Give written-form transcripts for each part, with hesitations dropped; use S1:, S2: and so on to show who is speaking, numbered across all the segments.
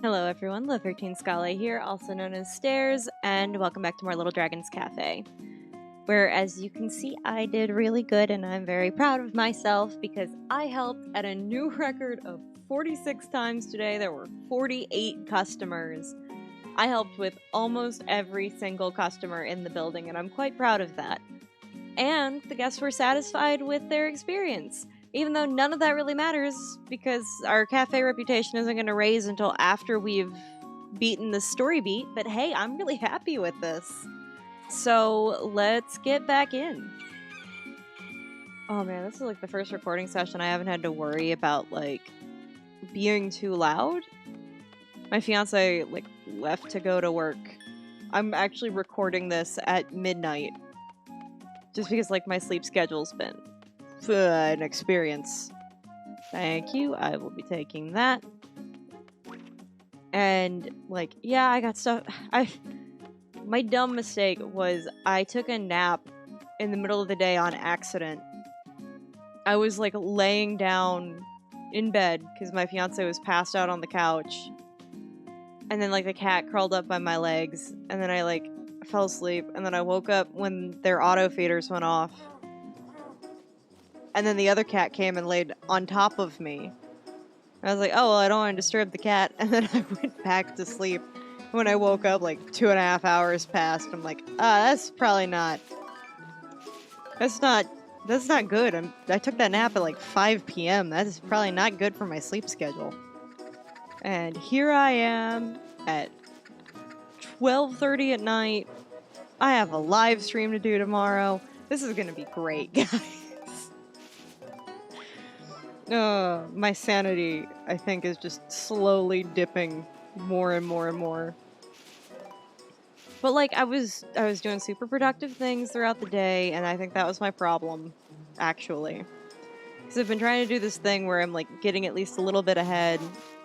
S1: Hello everyone, the 13 Scala here, also known as Stairs, and welcome back to more Little Dragons Cafe. Where, as you can see, I did really good and I'm very proud of myself because I helped at a new record of 46 times today. There were 48 customers. I helped with almost every single customer in the building and I'm quite proud of that. And the guests were satisfied with their experience. Even though none of that really matters because our cafe reputation isn't going to raise until after we've beaten the story beat, but hey, I'm really happy with this. So let's get back in. Oh man, this is like the first recording session I haven't had to worry about like being too loud. My fiance like left to go to work. I'm actually recording this at midnight just because like my sleep schedule's been an experience. Thank you. I will be taking that. And like, yeah, I got stuff. My dumb mistake was I took a nap in the middle of the day on accident. I was like laying down in bed because my fiance was passed out on the couch. And then like the cat crawled up by my legs and then I like fell asleep and then I woke up when their auto feeders went off. And then the other cat came and laid on top of me. I was like, oh, well, I don't want to disturb the cat. And then I went back to sleep. When I woke up, like 2.5 hours passed. I'm like, that's probably not. That's not good. I took that nap at like 5 p.m. That is probably not good for my sleep schedule. And here I am at 12:30 at night. I have a live stream to do tomorrow. This is going to be great, guys. My sanity, I think, is just slowly dipping more and more and more. But like I was doing super productive things throughout the day, and I think that was my problem, actually. Because I've been trying to do this thing where I'm like getting at least a little bit ahead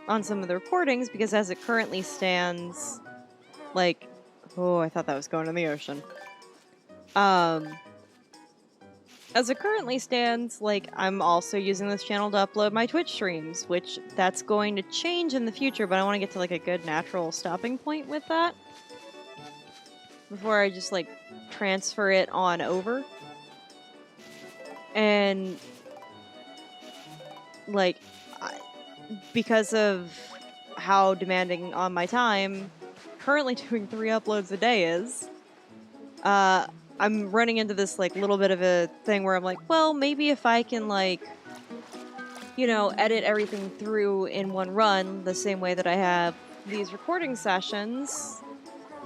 S1: on some of the recordings, because as it currently stands, like, oh, I thought that was going in the ocean. As it currently stands, like, I'm also using this channel to upload my Twitch streams, which that's going to change in the future, but I want to get to, like, a good natural stopping point with that before I just, like, transfer it on over. And, like, because of how demanding on my time currently doing 3 uploads a day is, I'm running into this, like, little bit of a thing where I'm like, well, maybe if I can, like, you know, edit everything through in one run the same way that I have these recording sessions,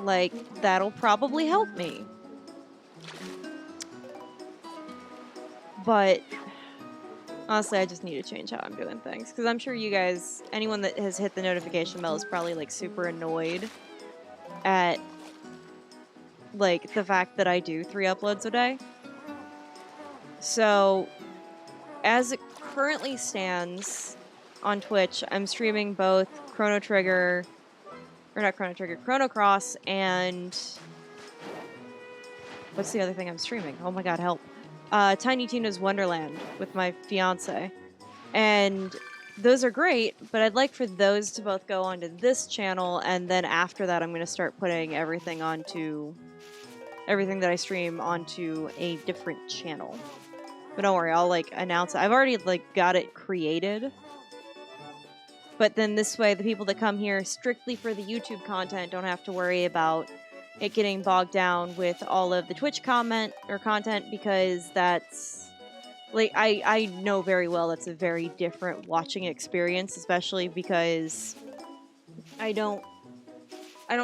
S1: like, that'll probably help me. But honestly, I just need to change how I'm doing things. Because I'm sure you guys, anyone that has hit the notification bell is probably, like, super annoyed at, like, the fact that I do 3 uploads a day. So, as it currently stands on Twitch, I'm streaming both Chrono Cross, and what's the other thing I'm streaming? Oh my god, help. Tiny Tina's Wonderland with my fiance. And those are great, but I'd like for those to both go onto this channel, and then after that I'm going to start putting everything that I stream onto a different channel. But don't worry, I'll, like, announce it. I've already, like, got it created. But then this way, the people that come here strictly for the YouTube content don't have to worry about it getting bogged down with all of the Twitch content, because that's, like, I know very well that's a very different watching experience, especially because I don't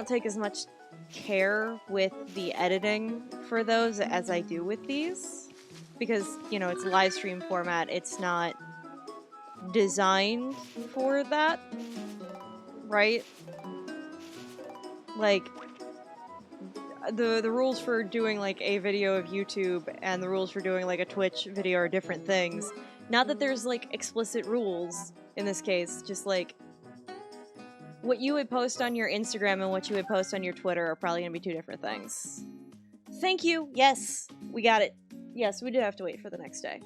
S1: take as much care with the editing for those as I do with these. Because, you know, it's a live stream format, it's not designed for that, right? Like, the rules for doing, like, a video of YouTube and the rules for doing, like, a Twitch video are different things. Not that there's, like, explicit rules in this case, just, like, what you would post on your Instagram and what you would post on your Twitter are probably gonna be 2 different things. Thank you! Yes! We got it. Yes, we did have to wait for the next day.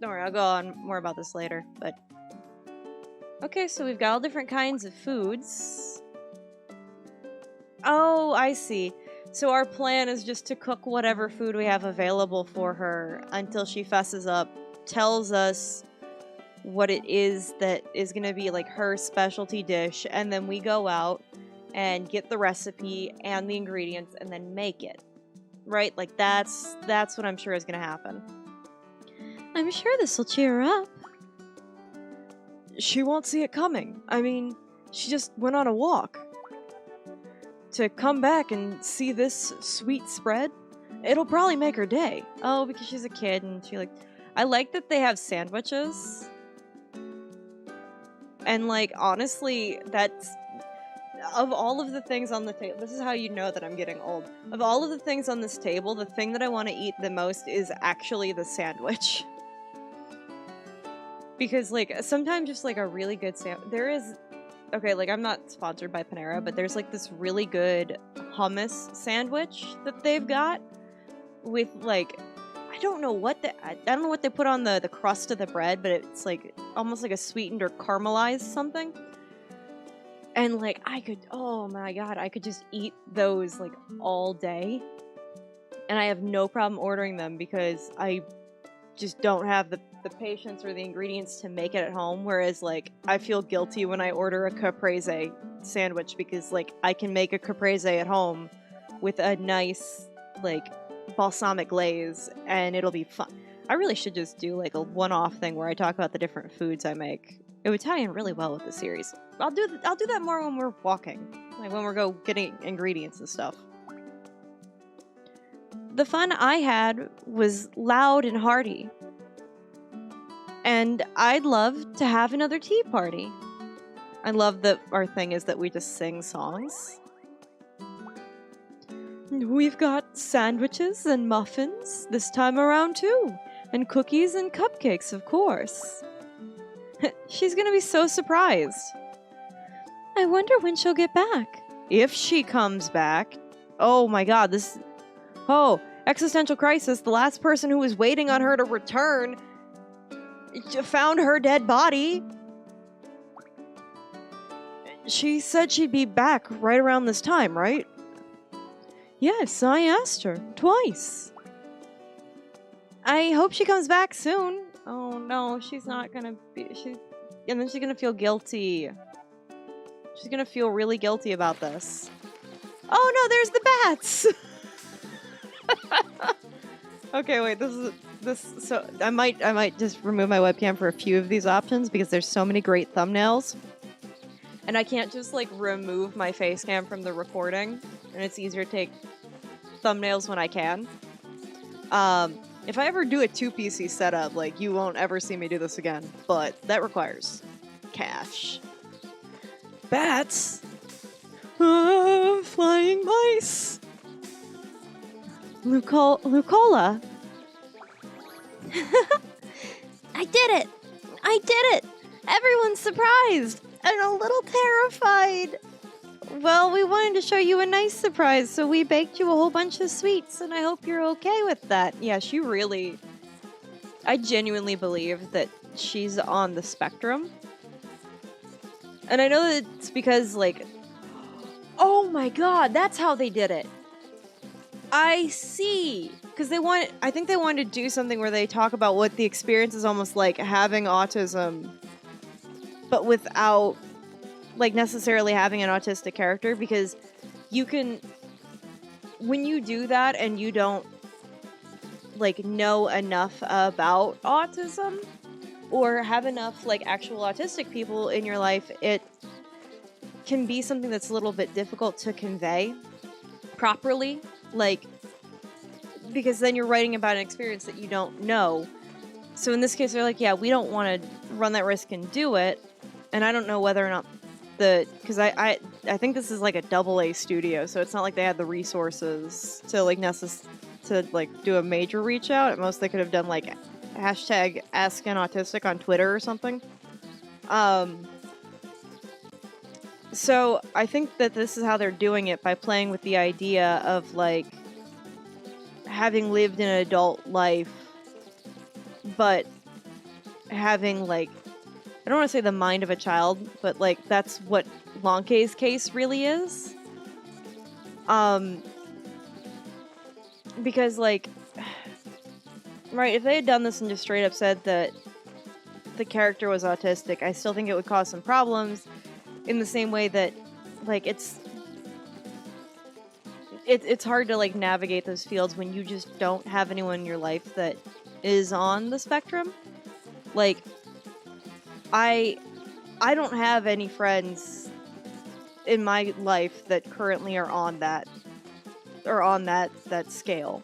S1: Don't worry, I'll go on more about this later, but Okay, so we've got all different kinds of foods. Oh, I see. So our plan is just to cook whatever food we have available for her until she fesses up, tells us what it is that is going to be like her specialty dish, and then we go out and get the recipe and the ingredients and then make it. Right? Like that's what I'm sure is going to happen. I'm sure this will cheer her up. She won't see it coming. I mean, she just went on a walk. To come back and see this sweet spread, it'll probably make her day. Oh, because she's a kid and she I like that they have sandwiches. And honestly, that's of all of the things on the table, this is how you know that I'm getting old. Of all of the things on this table, the thing that I want to eat the most is actually the sandwich. Because sometimes just a really good sandwich, there is, okay, I'm not sponsored by Panera, but there's this really good hummus sandwich that they've got with I don't know what they put on the crust of the bread, but it's almost like a sweetened or caramelized something. And oh my god, I could just eat those all day. And I have no problem ordering them because I just don't have the patience or the ingredients to make it at home. Whereas I feel guilty when I order a caprese sandwich because I can make a caprese at home with a nice balsamic glaze and it'll be fun. I really should just do a one-off thing where I talk about the different foods I make. It would tie in really well with the series. I'll do that more when we're walking, when we're getting ingredients and stuff. The fun I had was loud and hearty. And I'd love to have another tea party. I love that our thing is that we just sing songs. We've got sandwiches and muffins this time around too. And cookies and cupcakes, of course. She's gonna be so surprised. I wonder when she'll get back. If she comes back. Oh my god, Oh, existential crisis. The last person who was waiting on her to return found her dead body. She said she'd be back right around this time, right? Yes, I asked her twice. I hope she comes back soon. Oh no, she's not gonna be. And then she's gonna feel guilty. She's gonna feel really guilty about this. Oh no, there's the bats. Okay, wait. So I might just remove my webcam for a few of these options because there's so many great thumbnails, and I can't just remove my face cam from the recording, and it's easier to take thumbnails when I can. If I ever do a 2 PC setup, you won't ever see me do this again, but that requires cash. Bats? Flying mice! Lucola? I did it! I did it! Everyone's surprised! And a little terrified! Well, we wanted to show you a nice surprise, so we baked you a whole bunch of sweets, and I hope you're okay with that. Yeah, I genuinely believe that she's on the spectrum. And I know that it's because, oh my god, that's how they did it. I see. Because I think they wanted to do something where they talk about what the experience is almost like having autism, but without necessarily having an autistic character, because you can, when you do that and you don't know enough about autism or have enough actual autistic people in your life, it can be something that's a little bit difficult to convey properly, because then you're writing about an experience that you don't know. So in this case, they're yeah, we don't want to run that risk and do it. And I don't know whether or not because I think this is a AA studio, so it's not like they had the resources to do a major reach out. At most, they could have done hashtag Ask an Autistic on Twitter or something. So I think that this is how they're doing it, by playing with the idea of having lived an adult life, but having I don't want to say the mind of a child, but like that's what Lonkei's case really is. Because like, right, if they had done this and just straight up said that the character was autistic, I still think it would cause some problems, in the same way that like it's hard to like navigate those fields when you just don't have anyone in your life that is on the spectrum. Like, I don't have any friends in my life that currently are on that scale.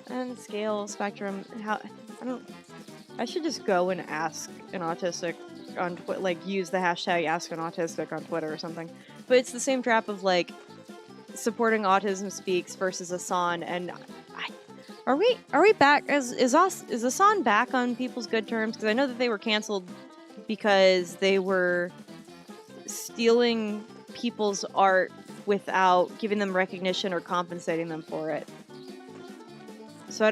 S1: And scale, spectrum, I should just go and ask an autistic on Twitter, like use the hashtag ask an autistic on Twitter or something. But it's the same trap of like supporting Autism Speaks versus Asan, and are we back? Is Asan back on people's good terms? Because I know that they were canceled because they were stealing people's art without giving them recognition or compensating them for it. So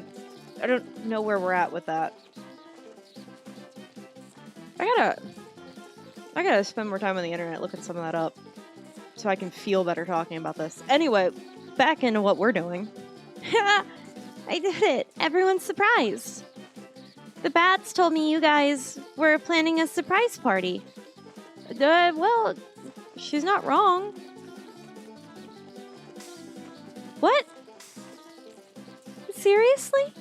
S1: I don't know where we're at with that. I gotta spend more time on the internet looking some of that up so I can feel better talking about this. Anyway, back into what we're doing. I did it! Everyone's surprised! The bats told me you guys were planning a surprise party. Well, she's not wrong. What? Seriously?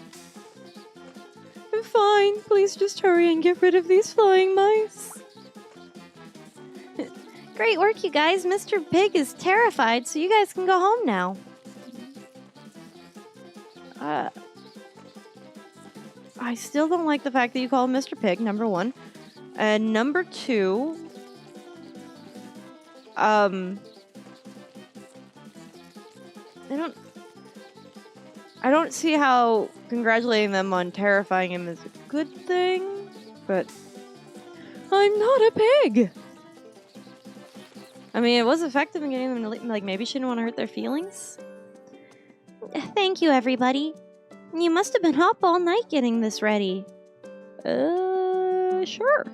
S1: I'm fine. Please just hurry and get rid of these flying mice. Great work, you guys. Mr. Pig is terrified, so you guys can go home now. I still don't like the fact that you call him Mr. Pig, number one. And number two, I don't see how congratulating them on terrifying him is a good thing, but I'm not a pig. I mean, it was effective in getting them to, like, maybe she didn't want to hurt their feelings. Thank you, everybody. You must have been up all night getting this ready. Sure.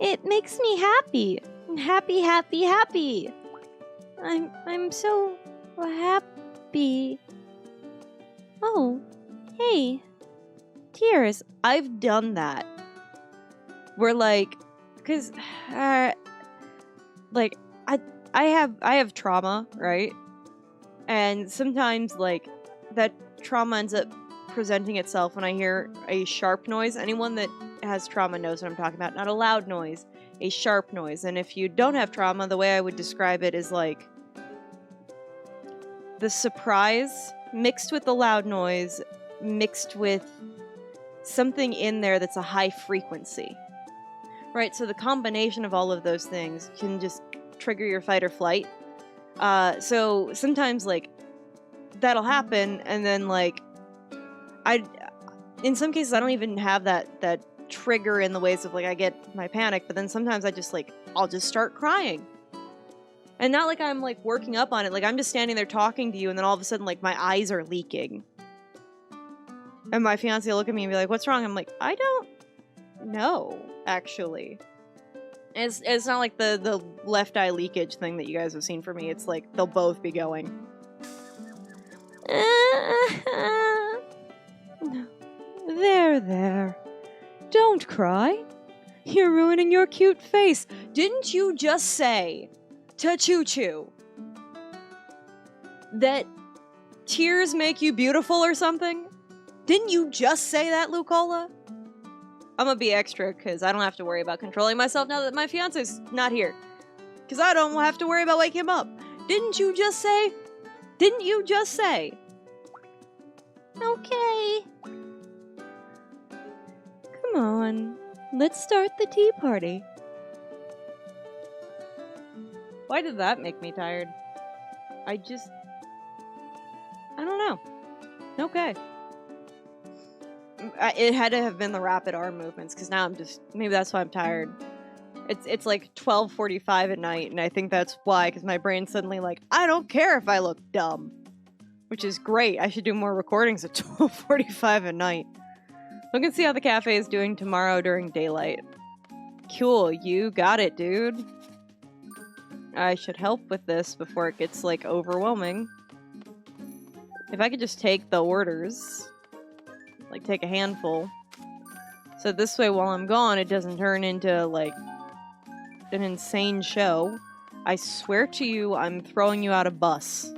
S1: It makes me happy. Happy, happy, happy. I'm so happy. Oh, hey. Tears. I've done that. We're like, because, like, I have trauma, right? And sometimes, like, that trauma ends up presenting itself when I hear a sharp noise. Anyone that has trauma knows what I'm talking about. Not a loud noise, a sharp noise. And if you don't have trauma, the way I would describe it is like the surprise mixed with the loud noise, mixed with something in there that's a high frequency. Right, so the combination of all of those things can just trigger your fight or flight. So sometimes, like, that'll happen, and then, like, in some cases, I don't even have that trigger in the ways of, like, I get my panic, but then sometimes I'll just start crying. And not like I'm, like, working up on it, like, I'm just standing there talking to you, and then all of a sudden, like, my eyes are leaking. And my fiancé will look at me and be like, what's wrong? I'm like, I don't know, actually. It's not like the left eye leakage thing that you guys have seen for me. It's like, they'll both be going. There. Don't cry. You're ruining your cute face. Didn't you just say to Choo Choo that tears make you beautiful or something? Didn't you just say that, Lucola? I'm gonna be extra because I don't have to worry about controlling myself now that my fiance's not here. Because I don't have to worry about waking him up. Didn't you just say? Okay. Come on. Let's start the tea party. Why did that make me tired? I don't know. Okay. It had to have been the rapid arm movements, because now maybe that's why I'm tired. It's like 12:45 at night, and I think that's why, because my brain's suddenly like, I don't care if I look dumb. Which is great. I should do more recordings at 12:45 at night. Look and see how the cafe is doing tomorrow during daylight. Cool, you got it, dude. I should help with this before it gets, like, overwhelming. If I could just take the orders. Like, take a handful. So this way, while I'm gone, it doesn't turn into, like, an insane show. I swear to you, I'm throwing you out a bus.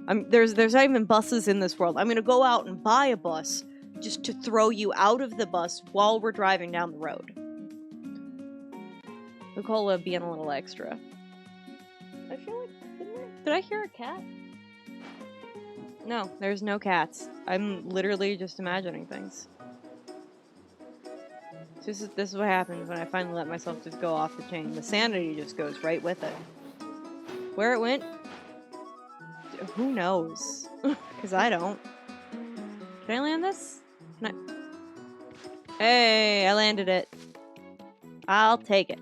S1: There's not even buses in this world. I'm gonna go out and buy a bus just to throw you out of the bus while we're driving down the road. Nicola being a little extra. I feel like, did I hear a cat? No, there's no cats. I'm literally just imagining things. This is what happens when I finally let myself just go off the chain. The sanity just goes right with it. Where it went? Who knows? Because I don't. Can I land this? Can I? Hey, I landed it. I'll take it.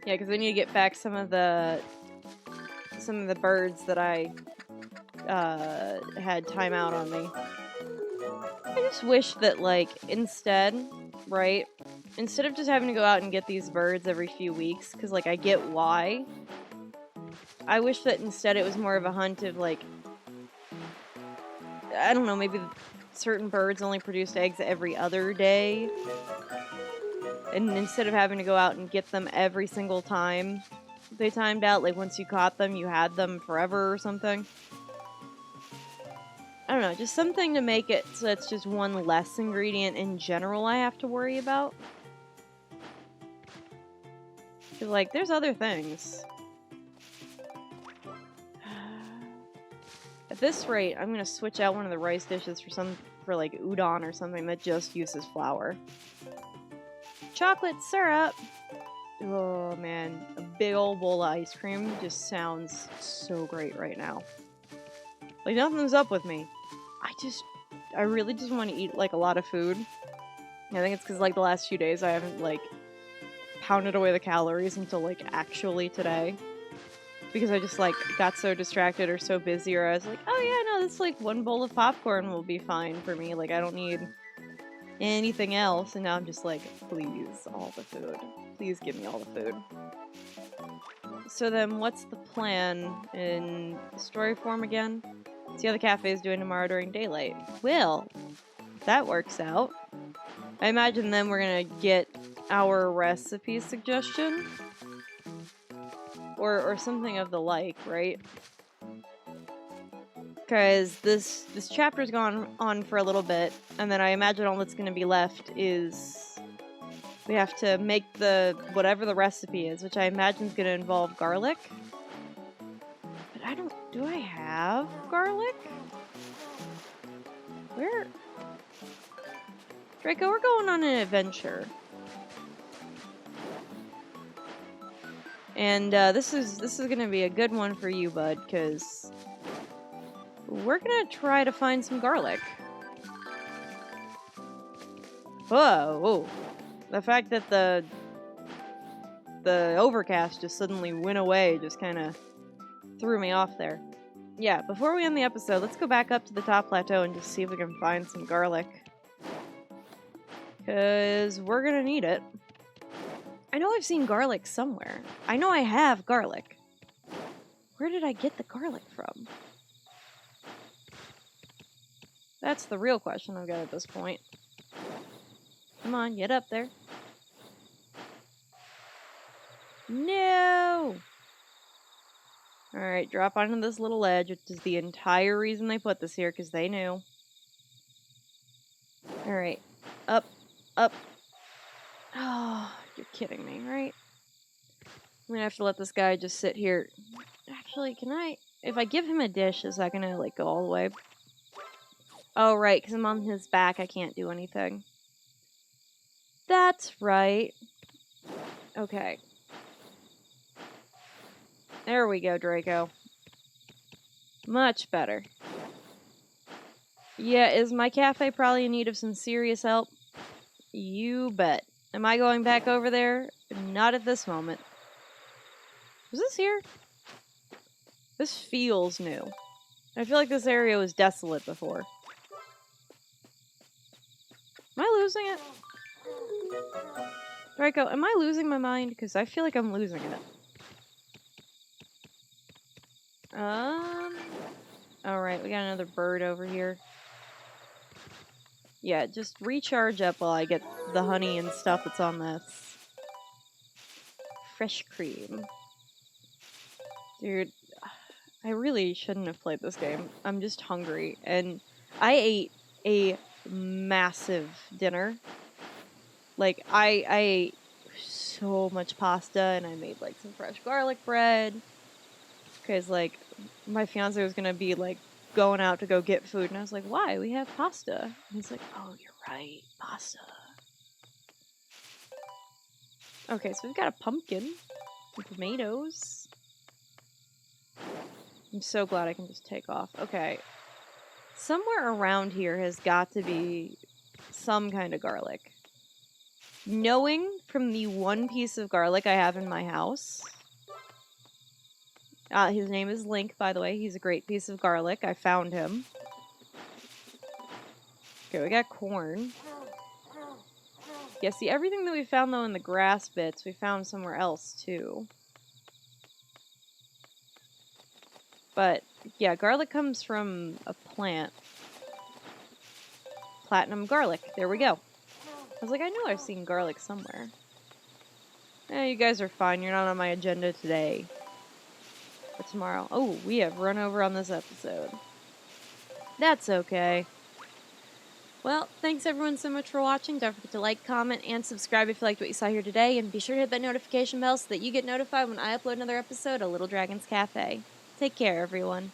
S1: Yeah, because I need to get back some of the birds that I had time out on me. I just wish that, like, instead, right? Instead of just having to go out and get these birds every few weeks, because, like, I get why. I wish that instead it was more of a hunt of, like, I don't know, maybe certain birds only produced eggs every other day. And instead of having to go out and get them every single time they timed out, like, once you caught them, you had them forever or something. I don't know, just something to make it so it's just one less ingredient in general I have to worry about. Because, like, there's other things. At this rate, I'm gonna switch out one of the rice dishes for like udon or something that just uses flour. Chocolate syrup! Oh man, a big old bowl of ice cream just sounds so great right now. Like, nothing's up with me. I really just want to eat, like, a lot of food. I think it's because, like, the last few days I haven't, like, pounded away the calories until, like, actually today. Because I just, like, got so distracted or so busy, or I was like, oh yeah, no, this, like, one bowl of popcorn will be fine for me. Like, I don't need anything else. And now I'm just like, please, all the food. Please give me all the food. So then, what's the plan in story form again? See how the cafe is doing tomorrow during daylight. Well, that works out. I imagine then we're gonna get our recipe suggestion. Or something of the like, right? Because this chapter's gone on for a little bit, and then I imagine all that's going to be left is we have to make whatever the recipe is, which I imagine is going to involve garlic. But do I have garlic? Where? Draco, we're going on an adventure. And this is gonna be a good one for you, bud, because we're gonna try to find some garlic. Whoa! The fact that the overcast just suddenly went away just kind of threw me off there. Yeah, before we end the episode, let's go back up to the top plateau and just see if we can find some garlic. Because we're gonna need it. I know I've seen garlic somewhere. I know I have garlic. Where did I get the garlic from? That's the real question I've got at this point. Come on, get up there. No! Alright, drop onto this little ledge, which is the entire reason they put this here, because they knew. Alright. Up. Up. Oh, you're kidding me, right? I'm gonna have to let this guy just sit here. Actually, if I give him a dish, is that gonna, like, go all the way? Oh, right, because I'm on his back, I can't do anything. That's right. Okay. There we go, Draco. Much better. Yeah, is my cafe probably in need of some serious help? You bet. Am I going back over there? Not at this moment. Was this here? This feels new. I feel like this area was desolate before. Am I losing it? Draco, am I losing my mind? Because I feel like I'm losing it. Alright, we got another bird over here. Yeah, just recharge up while I get the honey and stuff that's on this. Fresh cream. Dude, I really shouldn't have played this game. I'm just hungry. And I ate a massive dinner. Like, I ate so much pasta, and I made, like, some fresh garlic bread. Because, like, my fiance was gonna be, like, going out to go get food, and I was like, why? We have pasta. And he's like, oh, you're right, pasta. Okay, so we've got a pumpkin with tomatoes. I'm so glad I can just take off. Okay. Somewhere around here has got to be some kind of garlic. Knowing from the one piece of garlic I have in my house. His name is Link, by the way. He's a great piece of garlic. I found him. Okay, we got corn. Yeah, see, everything that we found, though, in the grass bits, we found somewhere else, too. But, yeah, garlic comes from a plant. Platinum garlic. There we go. I was like, I know I've seen garlic somewhere. You guys are fine. You're not on my agenda today. But tomorrow. Oh, we have run over on this episode. That's okay. Well, thanks everyone so much for watching. Don't forget to like, comment, and subscribe if you liked what you saw here today. And be sure to hit that notification bell so that you get notified when I upload another episode of Little Dragon's Cafe. Take care, everyone.